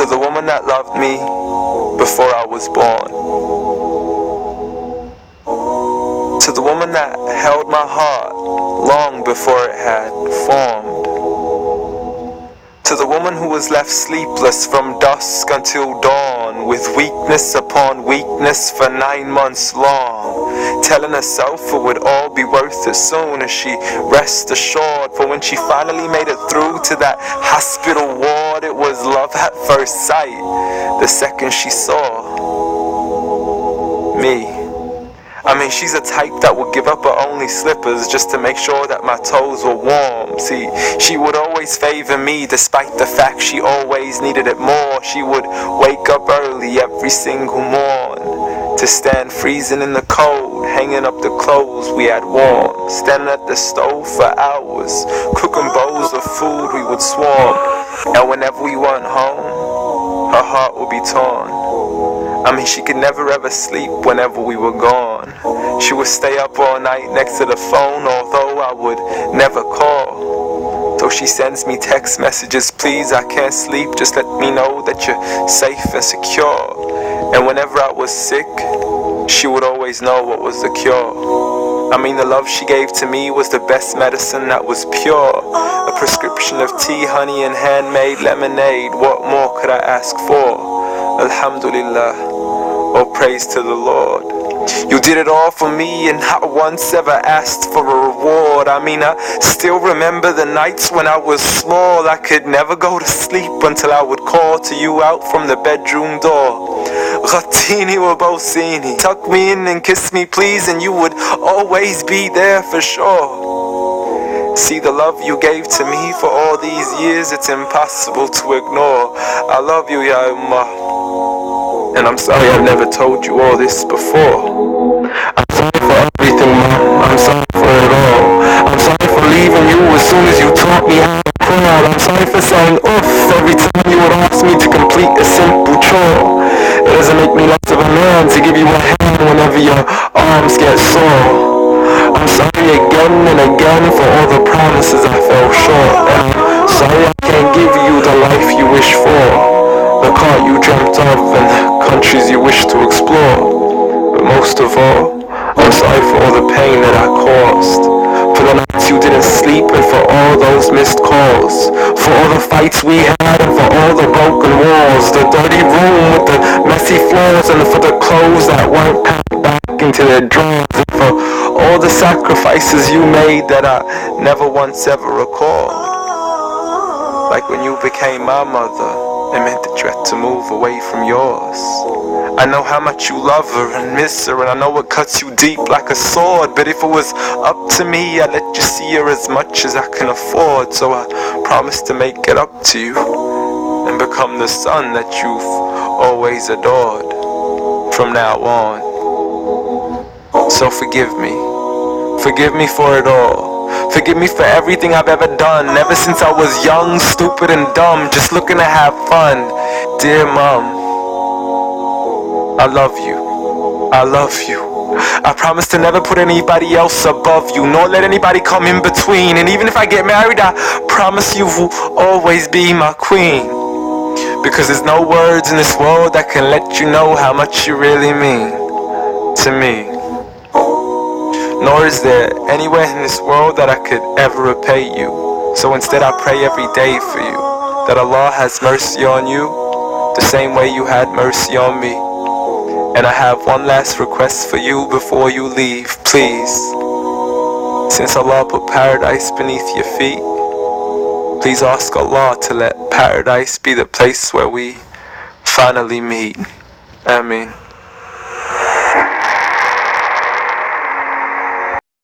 To the woman that loved me before I was born. To the woman that held my heart long before it had formed. To the woman who was left sleepless from dusk until dawn, with weakness upon weakness for 9 months long, telling herself it would all be worth it soon as she rest assured. For when she finally made it through to that hospital ward, it was love at first sight the second she saw me. I mean, she's a type that would give up her only slippers just to make sure that my toes were warm. See, she would always favor me despite the fact she always needed it more. She would wake up early every single morn to stand freezing in the cold, hanging up the clothes we had worn, standing at the stove for hours, cooking bowls of food we would swarm. And whenever we weren't home, her heart would be torn. I mean, she could never ever sleep whenever we were gone. She would stay up all night next to the phone, although I would never call. So she sends me text messages, please, I can't sleep, just let me know that you're safe and secure. And whenever I was sick, she would always know what was the cure. I mean, the love she gave to me was the best medicine that was pure. A prescription of tea, honey, and handmade lemonade. What more could I ask for? Alhamdulillah, all praise to the Lord. You did it all for me and not once ever asked for a reward. I mean, I still remember the nights when I was small. I could never go to sleep until I would call to you out from the bedroom door. Ghatini wa bawsini, tuck me in and kiss me please, and you would always be there for sure. See, the love you gave to me for all these years, it's impossible to ignore. I love you, Ya Ummah. And I'm sorry I've never told you all this before. I'm sorry for everything, Mom. I'm sorry for it all. I'm sorry for leaving you as soon as you taught me how to crawl. I'm sorry for saying oof every time you would ask me to complete a simple chore. It doesn't make me less of a man to give you a hand whenever your arms get sore. I'm sorry again and again for all the promises I fell short. And I'm sorry I can't give you the life you wish for, the car you dreamt of and the countries you wish to explore. But most of all, I'm sorry for all the pain that I caused, for the nights you didn't sleep and for all those missed calls, for all the fights we had and for all the broken walls, the dirty room with the messy floors, and for the clothes that weren't packed back into their drawers, and for all the sacrifices you made that I never once ever recalled. Like when you became my mother, it meant that you had to move away from yours. I know how much you love her and miss her, and I know it cuts you deep like a sword. But if it was up to me, I'd let you see her as much as I can afford. So I promise to make it up to you and become the son that you've always adored from now on. So forgive me. Forgive me for it all. Forgive me for everything I've ever done, ever since I was young, stupid and dumb, just looking to have fun. Dear Mom, I love you. I love you. I promise to never put anybody else above you, nor let anybody come in between. And even if I get married, I promise you will always be my queen. Because there's no words in this world that can let you know how much you really mean to me. Nor is there anywhere in this world that I could ever repay you. So instead I pray every day for you, that Allah has mercy on you, the same way you had mercy on me. And I have one last request for you before you leave, please. Since Allah put paradise beneath your feet, please ask Allah to let paradise be the place where we finally meet. Ameen.